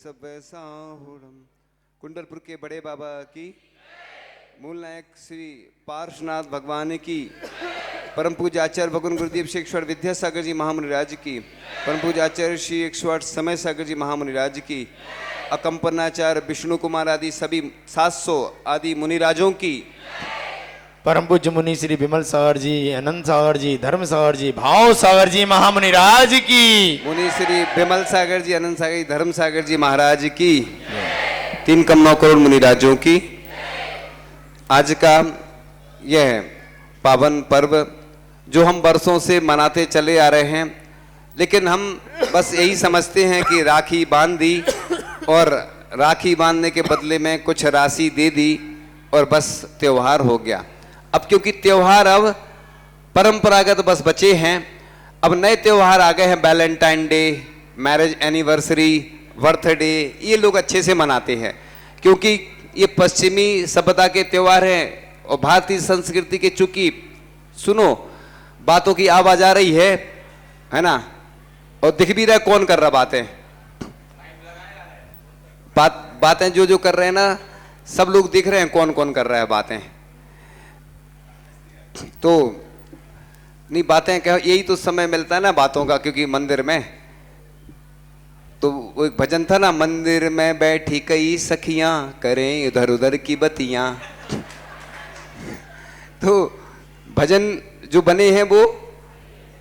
सब साहुरम कुंडलपुर के बड़े बाबा की, मूल नायक श्री पार्श्वनाथ भगवान की, परम पूज्य आचार्य भगवान गुरुदेव श्री 108 विद्यासागर जी महामुनि राज की, परम पूज्य आचार्य श्री 108 समय सागर जी महामुनि राज की, अकंपनाचार्य विष्णु कुमार आदि सभी 700 आदि मुनिराजों की, परम पूज्य मुनि श्री विमल सागर जी, अनंत सागर जी, धर्म सागर जी, भाव सागर जी महामुनि राज की, मुनि श्री विमल सागर जी, अनंत सागर जी, धर्म सागर जी महाराज की, 3 करोड़ मुनिराजों की। आज का यह पावन पर्व जो हम वर्षों से मनाते चले आ रहे हैं, लेकिन हम बस यही समझते हैं कि राखी बांध दी और राखी बांधने के बदले में कुछ राशि दे दी और बस त्योहार हो गया। अब क्योंकि त्योहार अब परंपरागत बस बचे हैं, अब नए त्योहार आ गए हैं, Valentine day, marriage anniversary, birthday, ये लोग अच्छे से मनाते हैं क्योंकि ये पश्चिमी सभ्यता के त्योहार हैं और भारतीय संस्कृति के, चूंकि सुनो बातों की आवाज आ रही है ना, और दिख भी रहा है कौन कर रहा बातें, बातें जो कर रहे हैं ना, सब लोग दिख रहे हैं कौन कौन कर रहा है बातें। तो नहीं बातें कह, यही तो समय मिलता है ना बातों का, क्योंकि मंदिर में तो वो एक भजन था ना, मंदिर में बैठी कई सखियां करें इधर उधर की बतियां। तो भजन जो बने हैं वो,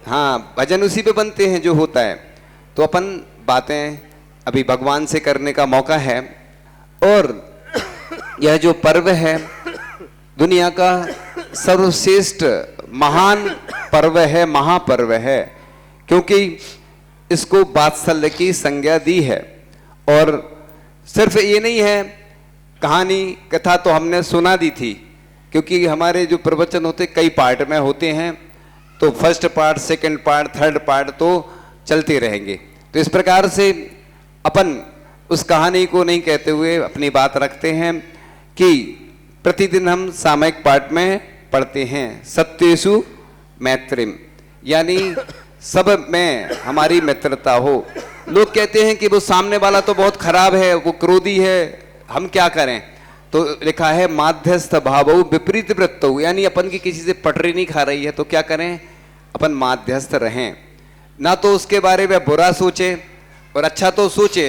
हाँ भजन उसी पे बनते हैं जो होता है। तो अपन बातें अभी भगवान से करने का मौका है, और यह जो पर्व है दुनिया का सर्वश्रेष्ठ महान पर्व है, महापर्व है, क्योंकि इसको वात्सल्य की संज्ञा दी है। और सिर्फ ये नहीं है, कहानी कथा तो हमने सुना दी थी, क्योंकि हमारे जो प्रवचन होते कई पार्ट में होते हैं, तो first part, second part, third part तो चलते रहेंगे। तो इस प्रकार से अपन उस कहानी को नहीं कहते हुए अपनी बात रखते हैं कि प्रतिदिन हम सामयिक पाठ में पढ़ते हैं सत्येषु मैत्रीम, यानी सब में हमारी मित्रता हो। लोग कहते हैं कि वो सामने वाला तो बहुत खराब है, वो क्रोधी है, हम क्या करें? तो लिखा है माध्यस्थ भावो विपरीत वृत्तो, यानी अपन की किसी से पटरी नहीं खा रही है तो क्या करें? अपन माध्यस्थ रहें, ना तो उसके बारे में बुरा सोचे और अच्छा तो सोचे,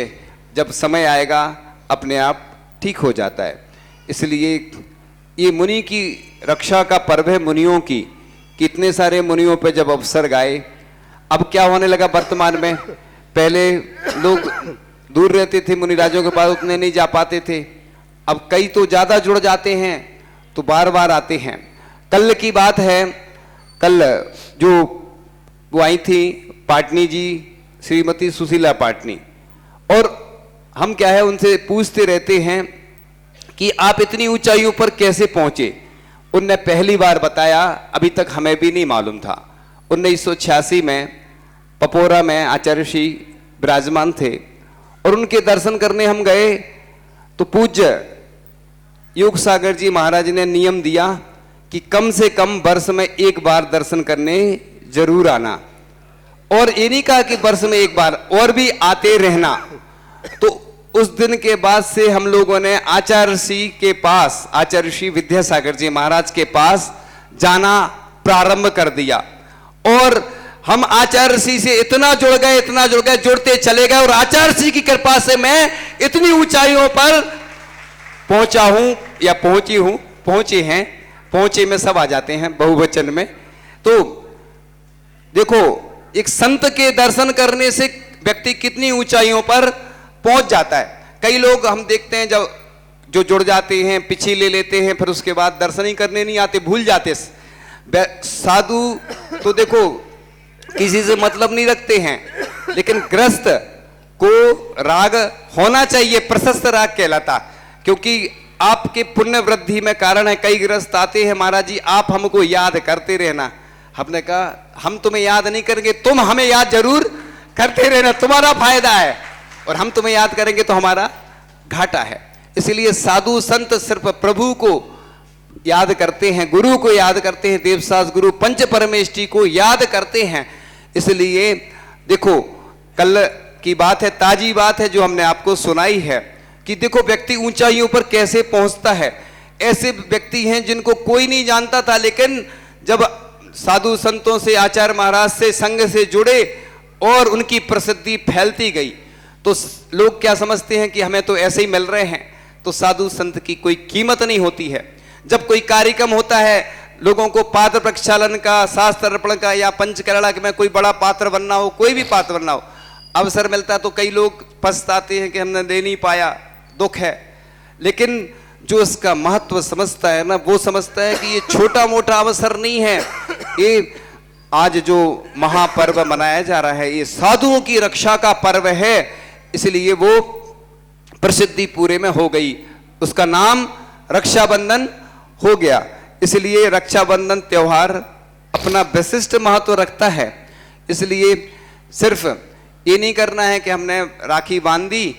जब समय आएगा अपने आप ठीक हो जाता है। इसलिए ये मुनि की रक्षा का पर्व है, मुनियों की। कितने सारे मुनियों पे जब अवसर गाए, अब क्या होने लगा वर्तमान में, पहले लोग दूर रहते थे मुनिराजों के पास, उतने नहीं जा पाते थे, अब कई तो ज्यादा जुड़ जाते हैं तो बार बार आते हैं। कल की बात है, कल जो वो आई थी पाटनी जी, श्रीमती सुशीला पाटनी, और हम क्या है उनसे पूछते रहते हैं कि आप इतनी ऊंचाइयों पर कैसे पहुंचे। उनने पहली बार बताया, अभी तक हमें भी नहीं मालूम था। 1986 में पपोरा में आचार्य श्री विराजमान थे और उनके दर्शन करने हम गए, तो पूज्य योग सागर जी महाराज ने नियम दिया कि कम से कम वर्ष में एक बार दर्शन करने जरूर आना, और ये नहीं कहा कि वर्ष में एक बार, और भी आते रहना। तो उस दिन के बाद से हम लोगों ने आचार्य श्री के पास, आचार्य श्री विद्यासागर जी महाराज के पास जाना प्रारंभ कर दिया, और हम आचार्य श्री से इतना जुड़ गए, जुड़ते चले गए, और आचार्य श्री की कृपा से मैं इतनी ऊंचाइयों पर पहुंचा हूं या पहुंची हूं, पहुंचे हैं, पहुंचे में सब आ जाते हैं बहुवचन में। तो देखो, एक संत के दर्शन करने से व्यक्ति कितनी ऊंचाइयों पर पहुंच जाता है। कई लोग हम देखते हैं जब जो जुड़ जाते हैं, पीछे ले लेते हैं, फिर उसके बाद दर्शन ही करने नहीं आते, भूल जाते। साधु तो देखो किसी से मतलब नहीं रखते हैं, लेकिन गृहस्थ को राग होना चाहिए, प्रशस्त राग कहलाता, क्योंकि आपके पुण्य वृद्धि में कारण है। कई गृहस्थ आते हैं, महाराज जी आप हमको याद करते रहना। हमने कहा हम तुम्हें याद नहीं करेंगे, तुम हमें याद जरूर करते रहना, तुम्हारा फायदा है, और हम तुम्हें याद करेंगे तो हमारा घाटा है। इसलिए साधु संत सिर्फ प्रभु को याद करते हैं, गुरु को याद करते हैं, देवसास गुरु पंच परमेष्टि को याद करते हैं। इसलिए देखो, कल की बात है, ताजी बात है जो हमने आपको सुनाई है कि देखो व्यक्ति ऊंचाइयों पर कैसे पहुंचता है। ऐसे व्यक्ति हैं जिनको कोई नहीं जानता था, लेकिन जब साधु संतों से, आचार्य महाराज से, संघ से जुड़े और उनकी प्रसिद्धि फैलती गई तो लोग क्या समझते हैं कि हमें तो ऐसे ही मिल रहे हैं, तो साधु संत की कोई कीमत नहीं होती है। जब कोई कार्यक्रम होता है, लोगों को पात्र प्रक्षालन का, शास्त्र अर्पण का या पंचकर्णा में कोई बड़ा पात्र बनना हो, कोई भी पात्र बनना हो, अवसर मिलता है तो कई लोग पछताते हैं कि हमने दे नहीं पाया, दुख है। लेकिन जो इसका महत्व समझता है ना, वो समझता है कि ये छोटा मोटा अवसर नहीं है, ये आज जो महापर्व मनाया जा रहा है ये साधुओं की रक्षा का पर्व है, इसलिए वो प्रसिद्धि पूरे में हो गई, उसका नाम रक्षाबंधन हो गया। इसलिए रक्षाबंधन त्योहार अपना विशिष्ट महत्व रखता है। इसलिए सिर्फ ये नहीं करना है कि हमने राखी बांधी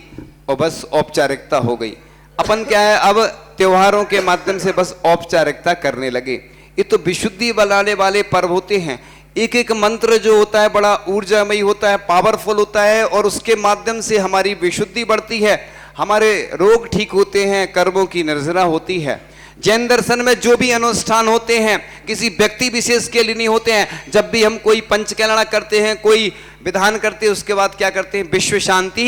और बस औपचारिकता हो गई। अपन क्या है, अब त्योहारों के माध्यम से बस औपचारिकता करने लगे। ये तो विशुद्धि बनाने वाले पर्व होते हैं। एक एक मंत्र जो होता है बड़ा ऊर्जामयी होता है, पावरफुल होता है, और उसके माध्यम से हमारी विशुद्धि बढ़ती है, हमारे रोग ठीक होते हैं, कर्मों की निर्जरा होती है। जैन दर्शन में जो भी अनुष्ठान होते हैं किसी व्यक्ति विशेष के लिए नहीं होते हैं। जब भी हम कोई पंचकर्णा करते हैं, कोई विधान करते हैं, उसके बाद क्या करते हैं, विश्व शांति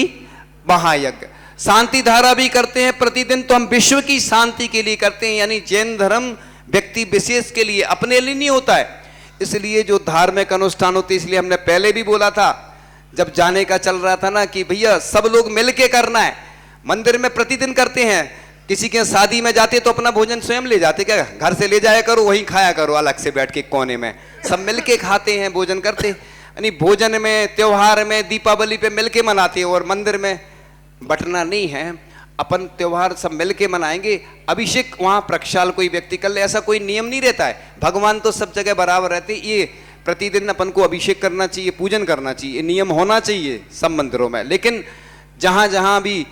महायज्ञ, शांति धारा भी करते हैं प्रतिदिन, तो हम विश्व की शांति के लिए करते हैं। यानी जैन धर्म व्यक्ति विशेष के लिए, अपने लिए नहीं होता है। इसलिए जो धार्मिक अनुष्ठान होते, इसलिए हमने पहले भी बोला था जब जाने का चल रहा था ना कि भैया सब लोग मिलके करना है। मंदिर में प्रतिदिन करते हैं, किसी के शादी में जाते तो अपना भोजन स्वयं ले जाते, क्या घर से ले जाया करो, वहीं खाया करो अलग से बैठ के कोने में, सब मिलके खाते हैं, भोजन करते। यानी भोजन में, त्योहार में, दीपावली पे मिलके मनाते हैं, और मंदिर में बटना नहीं है। अपन त्योहार सब मिलके मनाएंगे। अभिषेक वहां प्रक्षाल कोई व्यक्ति कर ले, ऐसा कोई नियम नहीं रहता है। भगवान तो सब जगह बराबर रहते। ये प्रतिदिन अपन को अभिषेक करना चाहिए, पूजन करना चाहिए, नियम होना चाहिए सब मंदिरों में। लेकिन जहां जहां भी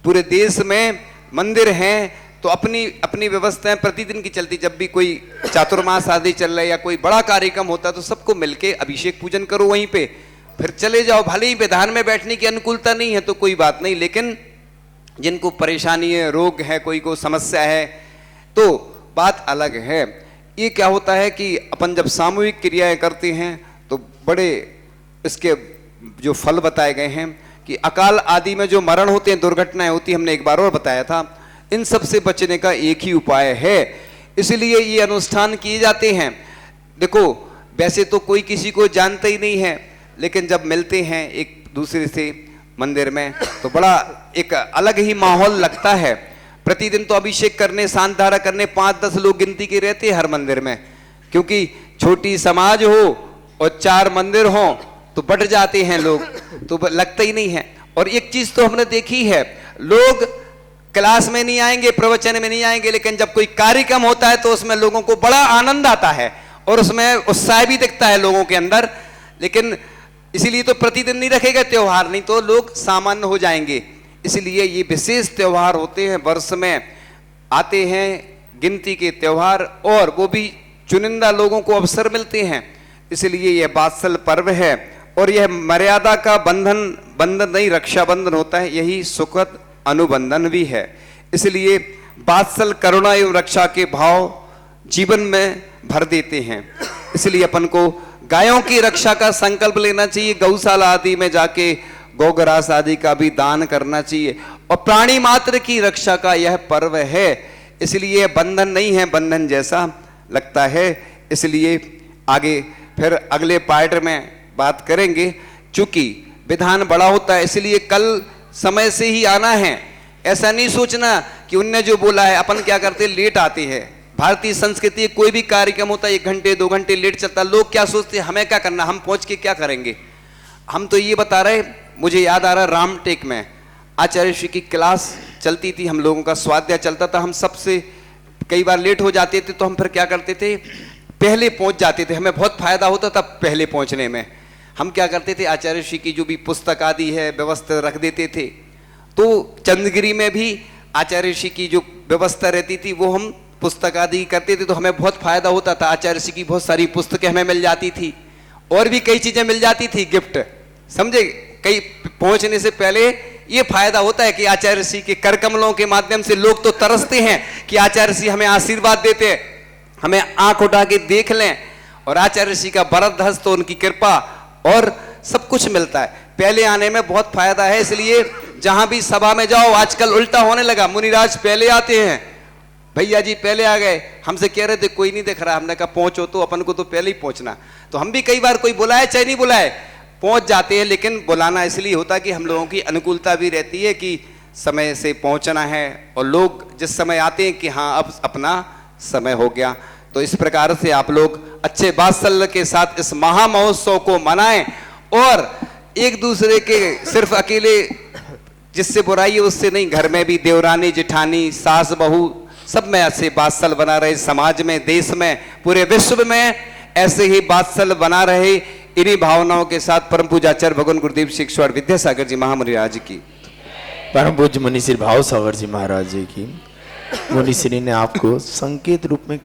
पूरे देश में मंदिर हैं तो अपनी अपनी व्यवस्थाएं प्रतिदिन की चलती। जब भी कोई चातुर्मास आदि चल रहा है या कोई बड़ा कार्यक्रम होता है तो सबको मिलके अभिषेक पूजन करो, वहीं पे फिर चले जाओ। भले ही विधान में बैठने की अनुकूलता नहीं है तो कोई बात नहीं, लेकिन जिनको परेशानी है, रोग है, कोई को समस्या है, तो बात अलग है। ये क्या होता है कि अपन जब सामूहिक क्रियाएं करते हैं तो बड़े इसके जो फल बताए गए हैं कि अकाल आदि में जो मरण होते हैं, दुर्घटनाएं होती, हमने एक बार और बताया था, इन सब से बचने का एक ही उपाय है। इसलिए ये अनुष्ठान किए जाते हैं। देखो वैसे तो कोई किसी को जानता ही नहीं है, लेकिन जब मिलते हैं एक दूसरे से मंदिर में तो बड़ा एक अलग ही माहौल लगता है। प्रतिदिन तो अभिषेक करने, शांत धारा करने 5-10 लोग गिनती के रहते हैं हर मंदिर में, क्योंकि छोटी समाज हो और 4 मंदिर हो तो बढ़ जाते हैं लोग, तो लगता ही नहीं है। और एक चीज तो हमने देखी है, लोग क्लास में नहीं आएंगे, प्रवचन में नहीं आएंगे, लेकिन जब कोई कार्यक्रम होता है तो उसमें लोगों को बड़ा आनंद आता है और उसमें उत्साह भी दिखता है लोगों के अंदर। लेकिन इसीलिए तो प्रतिदिन नहीं रखेगा त्योहार, नहीं तो लोग सामान्य हो जाएंगे। इसलिए ये विशेष त्योहार होते हैं, वर्ष में आते हैं गिनती के त्योहार, और वो भी चुनिंदा लोगों को अवसर मिलते हैं। इसलिए यह वात्सल पर्व है और यह मर्यादा का बंधन नहीं, रक्षाबंधन होता है, यही सुखद अनुबंधन भी है। इसलिए वात्सल, करुणा एवं रक्षा के भाव जीवन में भर देते हैं। इसलिए अपन को गायों की रक्षा का संकल्प लेना चाहिए, गौशाला आदि में जाके गौग्रास आदि का भी दान करना चाहिए, और प्राणी मात्र की रक्षा का यह पर्व है। इसलिए बंधन नहीं है, बंधन जैसा लगता है। इसलिए आगे फिर अगले पार्ट में बात करेंगे। चूंकि विधान बड़ा होता है इसलिए कल समय से ही आना है, ऐसा नहीं सोचना कि उनने जो बोला है। अपन क्या करते, लेट आते हैं। भारतीय संस्कृति कोई भी कार्यक्रम होता है 1 घंटे 2 घंटे लेट चलता। लोग क्या सोचते हैं, हमें क्या करना, हम पहुंच के क्या करेंगे। हम तो ये बता रहे, मुझे याद आ रहा रामटेक में आचार्य श्री की क्लास चलती थी, हम लोगों का स्वाध्याय चलता था। हम सबसे कई बार लेट हो जाते थे तो हम फिर क्या करते थे, पहले पहुंच जाते थे। हमें बहुत फायदा होता था पहले पहुंचने में। हम क्या करते थे, आचार्य श्री की जो भी पुस्तक आदि है व्यवस्था रख देते थे। तो चंद्रगिरी में भी आचार्य श्री की जो व्यवस्था रहती थी वो हम पुस्तक आदि करते थे, तो हमें बहुत फायदा होता था। आचार्य श्री की बहुत सारी पुस्तकें हमें मिल जाती थी और भी कई चीजें मिल जाती थी, गिफ्ट, समझे। कहीं पहुंचने से पहले ये फायदा होता है कि आचार्य ऋषि के कर कमलों के माध्यम से लोग तो तरसते हैं कि आचार्य ऋषि हमें आशीर्वाद देते हैं, हमें आंख उठा के देख लें, और आचार्य ऋषि का वरद हस्त तो उनकी कृपा और सब कुछ मिलता है। पहले आने में बहुत फायदा है, इसलिए जहां भी सभा में जाओ आजकल उल्टा होने लगा, मुनिराज पहले आते हैं, भैया जी पहले आ गए, हमसे कह रहे थे कोई नहीं दिख रहा, हमने कहा पहुंचो तो, अपन को तो पहले ही पहुंचना। तो हम भी कई बार कोई बुलाए चाहे नहीं बुलाए पहुंच जाते हैं, लेकिन बुलाना इसलिए होता कि हम लोगों की अनुकूलता भी रहती है कि समय से पहुंचना है, और लोग जिस समय आते हैं कि हाँ अब अपना समय हो गया। तो इस प्रकार से आप लोग अच्छे वात्सल्य के साथ इस महा महोत्सव को मनाएं, और एक दूसरे के सिर्फ अकेले जिससे बुराई है उससे नहीं, घर में भी देवरानी जेठानी सास बहू सब में ऐसे वात्सल्य बना रहे, समाज में, देश में, पूरे विश्व में ऐसे ही वात्सल्य बना रहे। इन्हीं भावनाओं के साथ परम पूज्याचार्य भगवान गुरुदेव शिक्षण विद्यासागर जी महामुनि राज की, परम पूज्य मुनि श्री भाव सागर जी महाराज जी की। मुनि श्री ने आपको संकेत रूप में